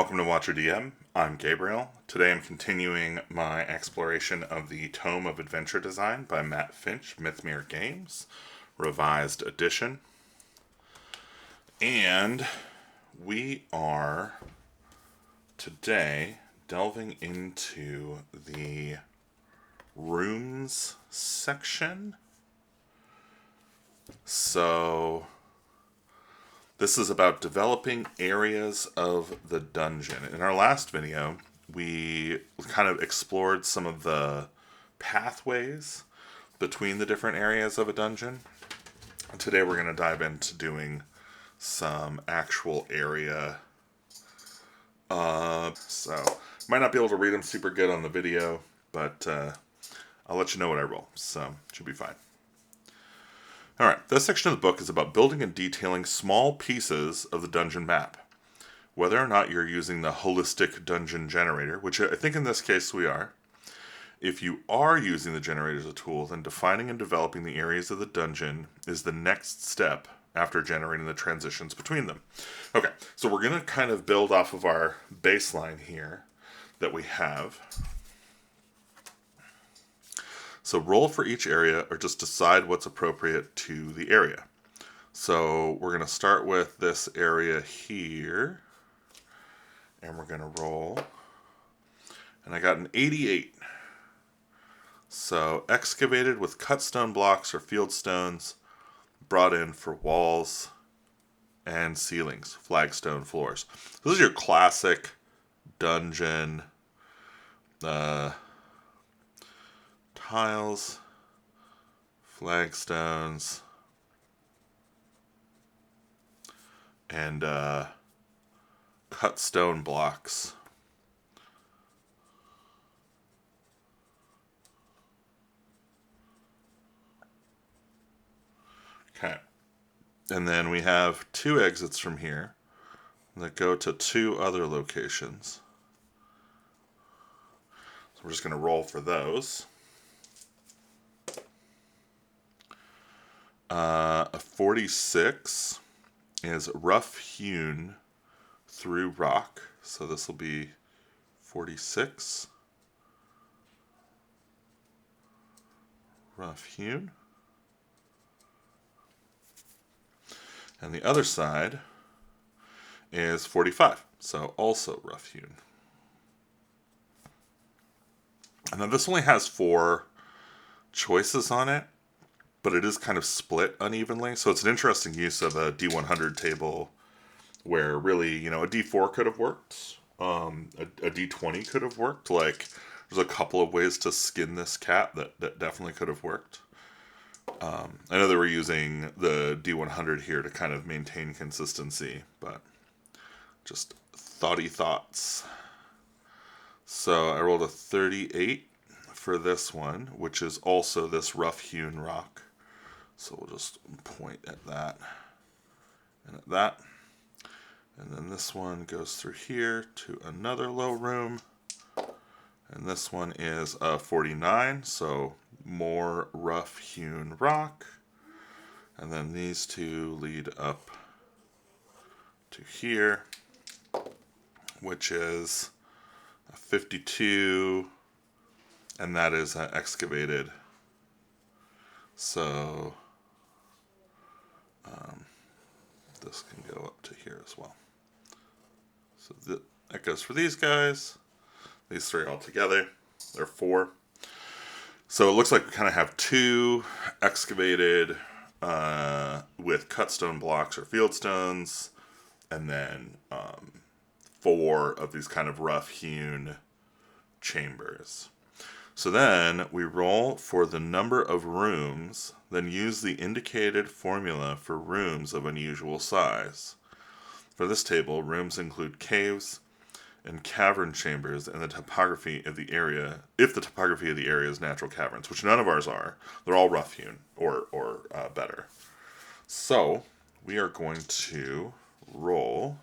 Welcome to Watcher DM. I'm Gabriel. Today I'm continuing my exploration of the Tome of Adventure Design by Matt Finch, Mythmere Games, revised edition. And we are today delving into the rooms section. So this is about developing areas of the dungeon. In our last video, we kind of explored some of the pathways between the different areas of a dungeon. Today we're going to dive into doing some actual area. So might not be able to read them super good on the video, but I'll let you know what I roll. So should be fine. Alright, this section of the book is about building and detailing small pieces of the dungeon map. Whether or not you're using the holistic dungeon generator, which I think in this case we are. If you are using the generator as a tool, then defining and developing the areas of the dungeon is the next step after generating the transitions between them. Okay, so we're going to kind of build off of our baseline here that we have. So roll for each area or just decide what's appropriate to the area. So we're going to start with this area here. And we're going to roll. And I got an 88. So excavated with cut stone blocks or field stones brought in for walls and ceilings, flagstone floors. This is your classic dungeon tiles, flagstones, and cut stone blocks. Okay. And then we have two exits from here that go to two other locations. So we're just going to roll for those. A 46 is rough hewn through rock. So this will be 46. Rough hewn. And the other side is 45. So also rough hewn. And then this only has 4 choices on it, but it is kind of split unevenly. So it's an interesting use of a D100 table where really, a D4 could have worked. A D20 could have worked. Like, there's a couple of ways to skin this cat that definitely could have worked. I know they were using the D100 here to kind of maintain consistency, but just thoughty thoughts. So I rolled a 38 for this one, which is also this rough hewn rock. So we'll just point at that and at that. And then this one goes through here to another low room. And this one is a 49, so more rough hewn rock. And then these two lead up to here, which is a 52, and that is excavated. So this can go up to here as well. So that goes for these guys. These 3 all together. They're 4. So it looks like we kind of have 2 excavated with cut stone blocks or field stones, and then 4 of these kind of rough hewn chambers. So then we roll for the number of rooms, then use the indicated formula for rooms of unusual size. For this table, rooms include caves and cavern chambers and the topography of the area, if the topography of the area is natural caverns, which none of ours are. They're all rough hewn or better. So we are going to roll.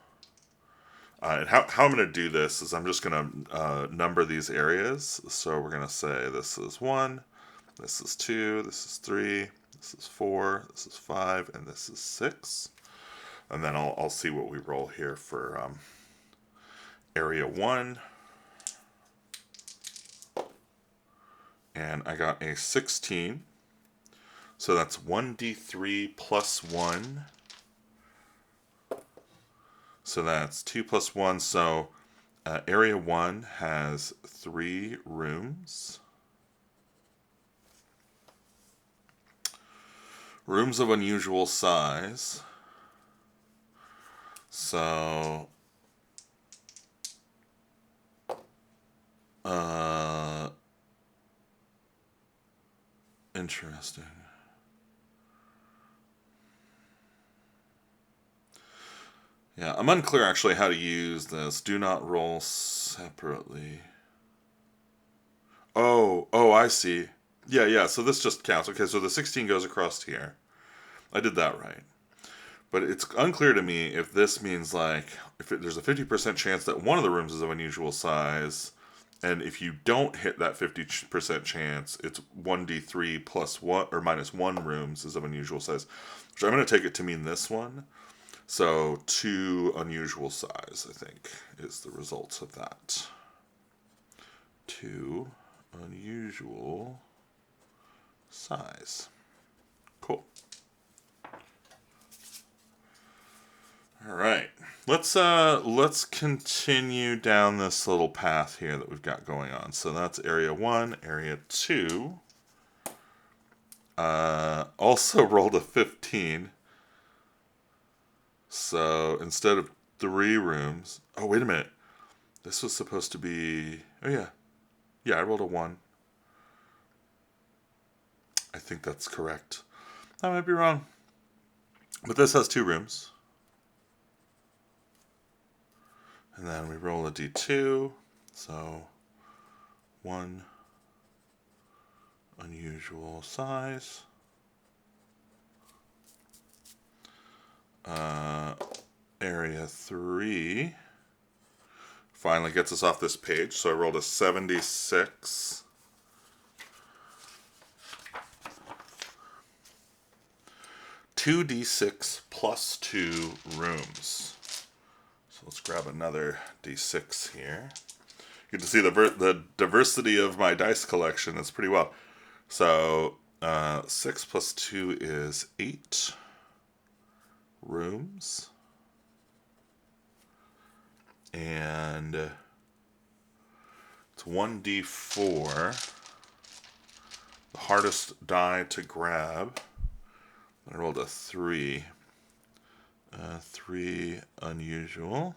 And how I'm going to do this is I'm just going to number these areas. So we're going to say this is 1, this is 2, this is 3, this is 4, this is 5, and this is 6. And then I'll see what we roll here for area 1. And I got a 16. So that's 1d3 plus 1. So that's 2 plus 1. So area 1 has 3 rooms. Rooms of unusual size. So interesting. Yeah, I'm unclear actually how to use this. Do not roll separately. Oh, I see. Yeah, so this just counts. Okay, so the 16 goes across here. I did that right. But it's unclear to me if this means, like, there's a 50% chance that one of the rooms is of unusual size, and if you don't hit that 50% chance, it's 1d3 plus 1 or minus 1 rooms is of unusual size. Which I'm going to take it to mean this one. So 2 unusual size, I think, is the results of that. 2 unusual size. Cool. All right. Let's continue down this little path here that we've got going on. So that's area 1, area 2. Also rolled a 15. So instead of 3 rooms, oh wait a minute. This was supposed to be, oh yeah. Yeah, I rolled a 1. I think that's correct. I might be wrong. But this has 2 rooms. And then we roll a d2. So 1 unusual size. Area 3 finally gets us off this page. So I rolled a 76. Two d6 plus 2 rooms. So let's grab another d6 here. You can see the diversity of my dice collection is pretty well. So 6 plus 2 is 8 rooms. And it's 1d4. The hardest die to grab. I rolled a 3. 3 unusual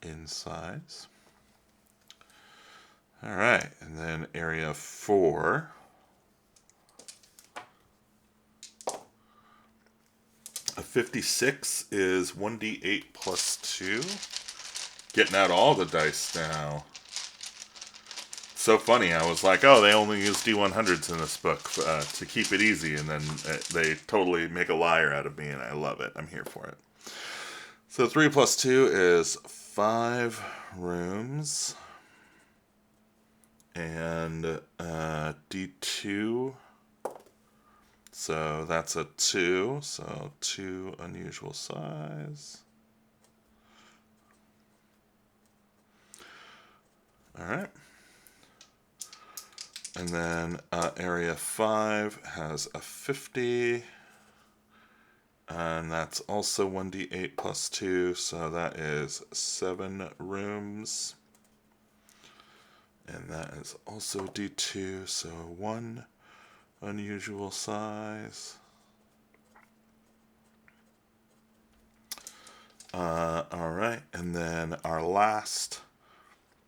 in size. All right, and then area 4. A 56 is 1d8 plus 2. Getting out all the dice now. So funny, I was like, oh, they only use D100s in this book to keep it easy, and then they totally make a liar out of me, and I love it. I'm here for it. So 3 plus 2 is 5 rooms, and D2, so that's a 2, so 2 unusual size. All right. And then area 5 has a 50, and that's also 1d8 plus 2, so that is 7 rooms. And that is also d2, so 1 unusual size. All right, and then our last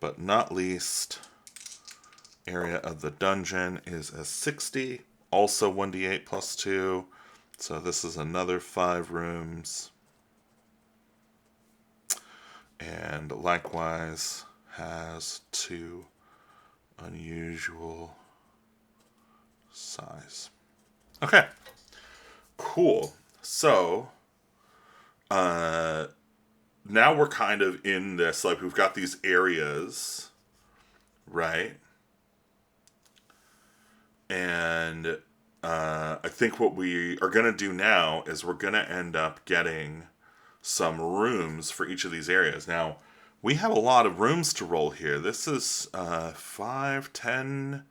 but not least area of the dungeon is a 60, also 1d8 plus 2, so this is another 5 rooms, and likewise has 2 unusual size. Okay, cool. So now we're kind of in this, like, we've got these areas, right? And I think what we are going to do now is we're going to end up getting some rooms for each of these areas. Now, we have a lot of rooms to roll here. This is 5, 10,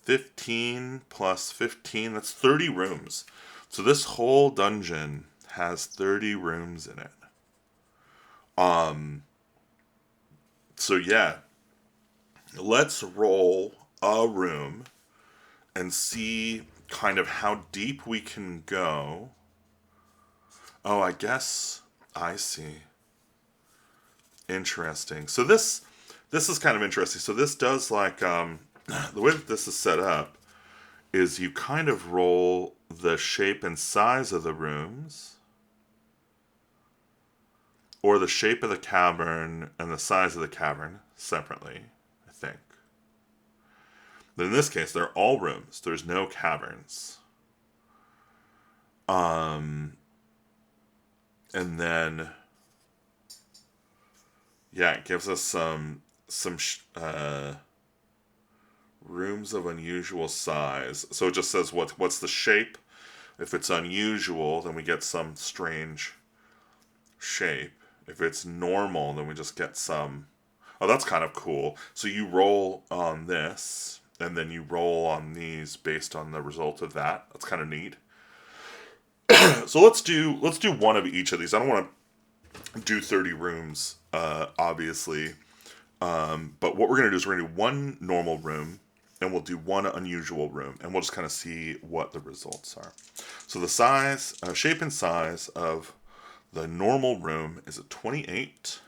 15 plus 15. That's 30 rooms. So this whole dungeon has 30 rooms in it. So yeah, let's roll a room and see kind of how deep we can go. Oh, I guess I see. Interesting. So this is kind of interesting. So this does like the way that this is set up is you kind of roll the shape and size of the rooms, or the shape of the cavern and the size of the cavern separately, I think. But in this case, they're all rooms. There's no caverns. And then, yeah, it gives us some rooms of unusual size. So it just says what's the shape. If it's unusual, then we get some strange shape. If it's normal, then we just get some... Oh, that's kind of cool. So you roll on this, and then you roll on these based on the result of that. That's kind of neat. So let's do one of each of these. I don't want to do 30 rooms, obviously. But what we're going to do is we're going to do one normal room, and we'll do one unusual room, and we'll just kind of see what the results are. So the size, shape and size of the normal room is a 28.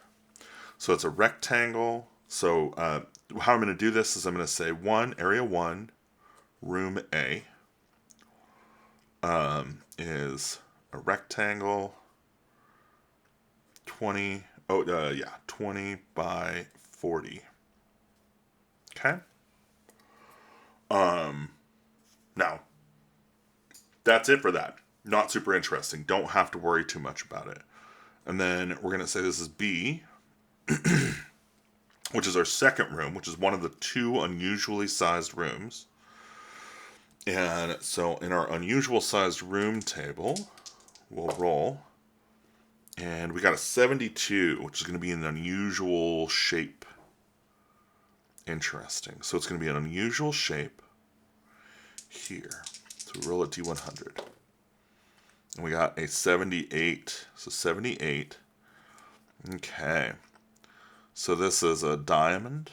So it's a rectangle. So how I'm going to do this is I'm going to say area 1, room A, is a rectangle, 20 by 40. Okay. Now, that's it for that. Not super interesting. Don't have to worry too much about it. And then we're going to say this is B, which is our second room, which is one of the 2 unusually sized rooms. And so in our unusual sized room table, we'll roll. And we got a 72, which is going to be an unusual shape. Interesting. So it's going to be an unusual shape here. So we roll a D100. And we got a 78. So 78. Okay. So this is a diamond.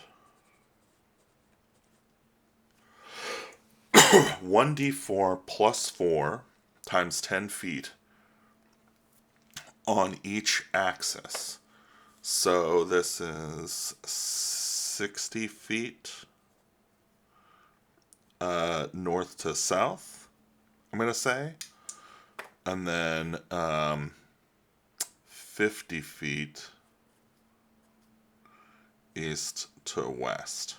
1d4 plus 4 times 10 feet on each axis. So this is 60 feet north to south, I'm going to say. And then 50 feet east to west.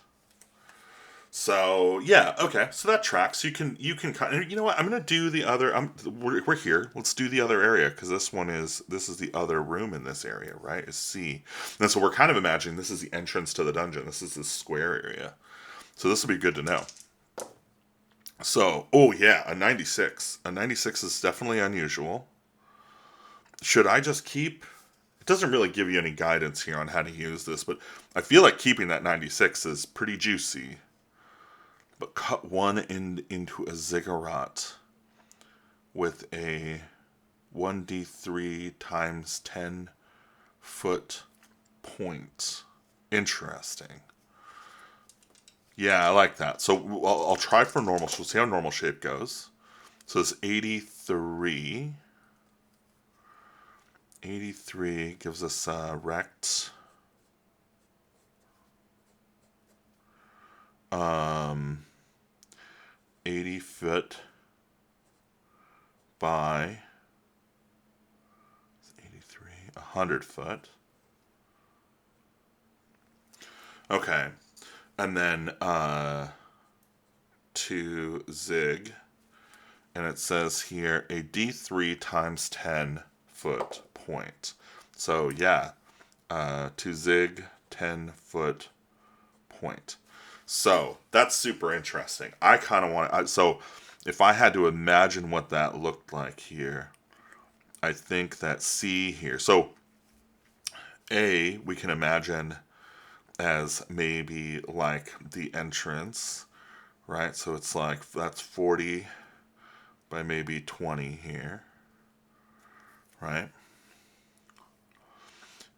So yeah, okay. So that tracks. You can kind of, you know what? I'm gonna do the other. We're here. Let's do the other area because this is the other room in this area, right? Is C. And so we're kind of imagining this is the entrance to the dungeon. This is the square area. So this will be good to know. So, oh yeah, a 96. A 96 is definitely unusual. Should I just keep? It doesn't really give you any guidance here on how to use this, but I feel like keeping that 96 is pretty juicy. But cut one end into a ziggurat with a 1d3 times 10 foot point. Interesting. Yeah, I like that. So I'll try for normal. So we'll see how normal shape goes. So it's 83. 83 gives us rect. 80 foot by 83, 100 foot. Okay. And then to zig, and it says here a D3 times 10 foot point. So yeah, to zig 10 foot point. So that's super interesting. I kind of want to. So if I had to imagine what that looked like here, I think that C here. So A, we can imagine as maybe like the entrance, right? So it's like that's 40 by maybe 20 here, right?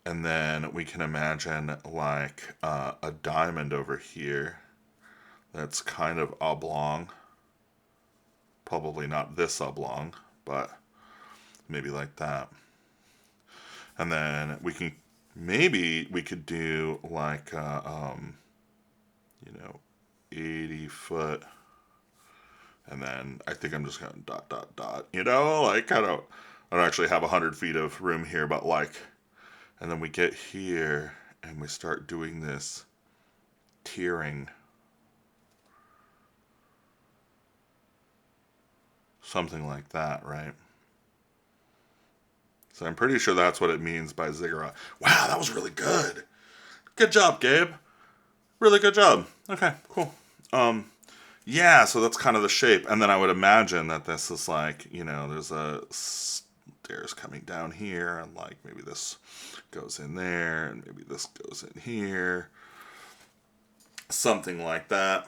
And then we can imagine like a diamond over here that's kind of oblong. Probably not this oblong, but maybe like that. And then we can, maybe we could do like, 80 foot. And then I think I'm just going to dot, dot, dot, like I don't actually have 100 feet of room here, but like, and then we get here and we start doing this tiering. Something like that, right? So I'm pretty sure that's what it means by ziggurat. Wow, that was really good. Good job, Gabe. Really good job. Okay, cool. Yeah, so that's kind of the shape. And then I would imagine that this is like, there's a stairs coming down here, and like maybe this goes in there, and maybe this goes in here. Something like that.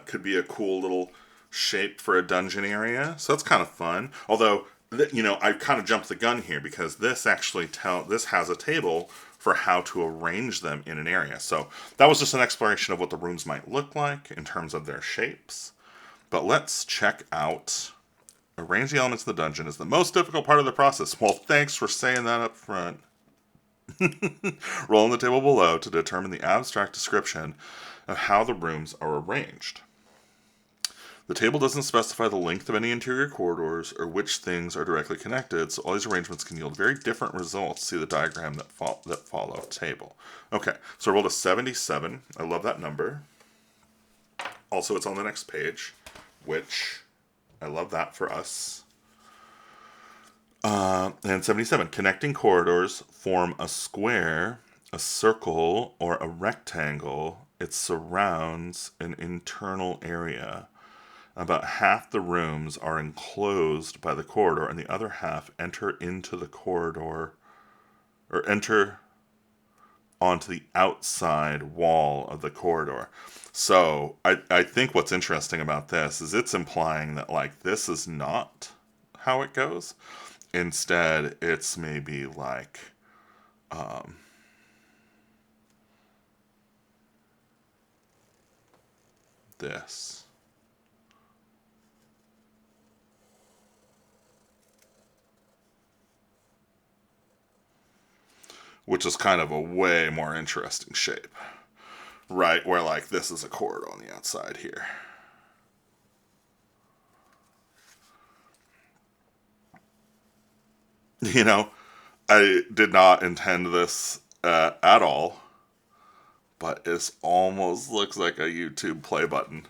Could be a cool little shape for a dungeon area. So that's kind of fun. Although, I kind of jumped the gun here because this actually this has a table for how to arrange them in an area. So that was just an exploration of what the rooms might look like in terms of their shapes. But let's check out arrange the elements of the dungeon is the most difficult part of the process. Well, thanks for saying that up front. Roll on the table below to determine the abstract description of how the rooms are arranged. The table doesn't specify the length of any interior corridors or which things are directly connected, so all these arrangements can yield very different results. See the diagram that follow table. Okay, so I rolled a 77. I love that number. Also, it's on the next page, which I love that for us. And 77. Connecting corridors form a square, a circle, or a rectangle. It surrounds an internal area. About half the rooms are enclosed by the corridor, and the other half enter into the corridor, or enter onto the outside wall of the corridor. So I think what's interesting about this is it's implying that like this is not how it goes. Instead, it's maybe like this. Which is kind of a way more interesting shape. Right, where like this is a corridor on the outside here. I did not intend this at all, but it almost looks like a YouTube play button.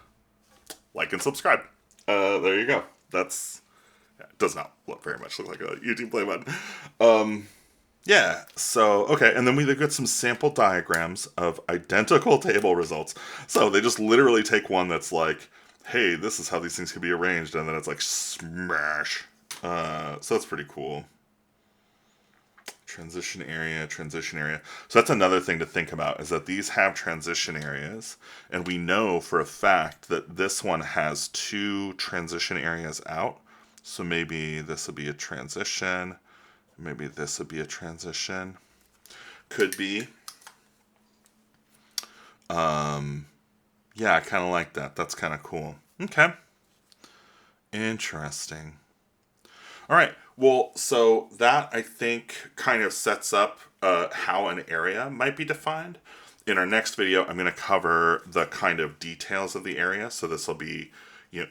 Like and subscribe. There you go. It does not look very much like a YouTube play button. Yeah, so, okay, and then we get some sample diagrams of identical table results. So they just literally take one that's like, hey, this is how these things can be arranged, and then it's like, smash. So that's pretty cool. Transition area. So that's another thing to think about, is that these have transition areas, and we know for a fact that this one has 2 transition areas out. So maybe this would be a transition. Maybe this would be a transition. Could be. Yeah, I kind of like that. That's kind of cool. Okay. Interesting. All right. Well, so that I think kind of sets up how an area might be defined. In our next video, I'm going to cover the kind of details of the area. So this will be,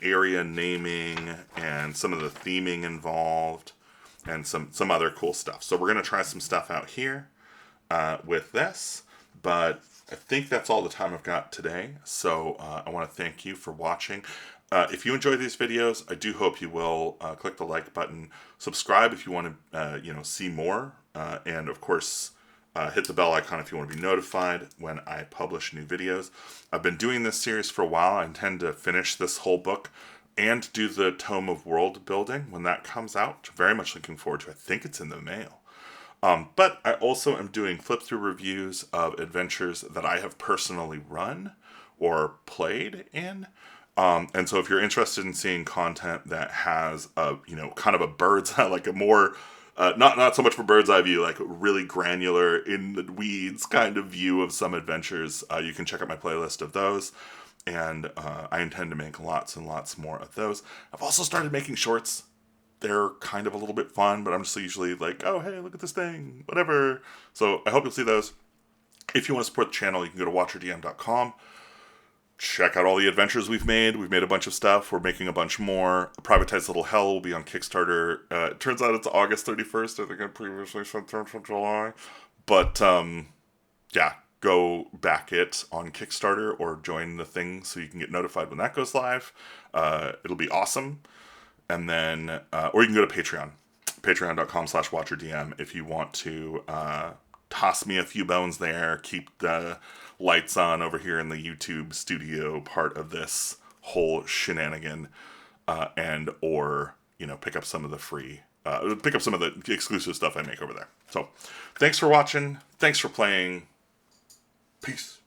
area naming and some of the theming involved. And some other cool stuff. So we're going to try some stuff out here with this. But I think that's all the time I've got today. So I want to thank you for watching. If you enjoy these videos, I do hope you will click the like button. Subscribe if you want to see more. And of course, hit the bell icon if you want to be notified when I publish new videos. I've been doing this series for a while. I intend to finish this whole book and do the Tome of World Building when that comes out, which I'm very much looking forward to. I think it's in the mail. But I also am doing flip through reviews of adventures that I have personally run or played in. And so if you're interested in seeing content that has a, kind of a bird's eye, like a more, not so much for bird's eye view, like really granular in the weeds kind of view of some adventures, you can check out my playlist of those. And I intend to make lots and lots more of those. I've also started making shorts. They're kind of a little bit fun, but I'm just usually like, oh, hey, look at this thing, whatever. So I hope you'll see those. If you want to support the channel, you can go to watcherdm.com. Check out all the adventures we've made. We've made a bunch of stuff. We're making a bunch more. Privatized Little Hell will be on Kickstarter. It turns out it's August 31st. I think I previously said July. But, yeah, go back it on Kickstarter or join the thing so you can get notified when that goes live. It'll be awesome. And then, or you can go to Patreon, patreon.com/watcherdm if you want to toss me a few bones there, keep the lights on over here in the YouTube studio part of this whole shenanigan, and or, pick up some of the free, pick up some of the exclusive stuff I make over there. So thanks for watching. Thanks for playing. Peace.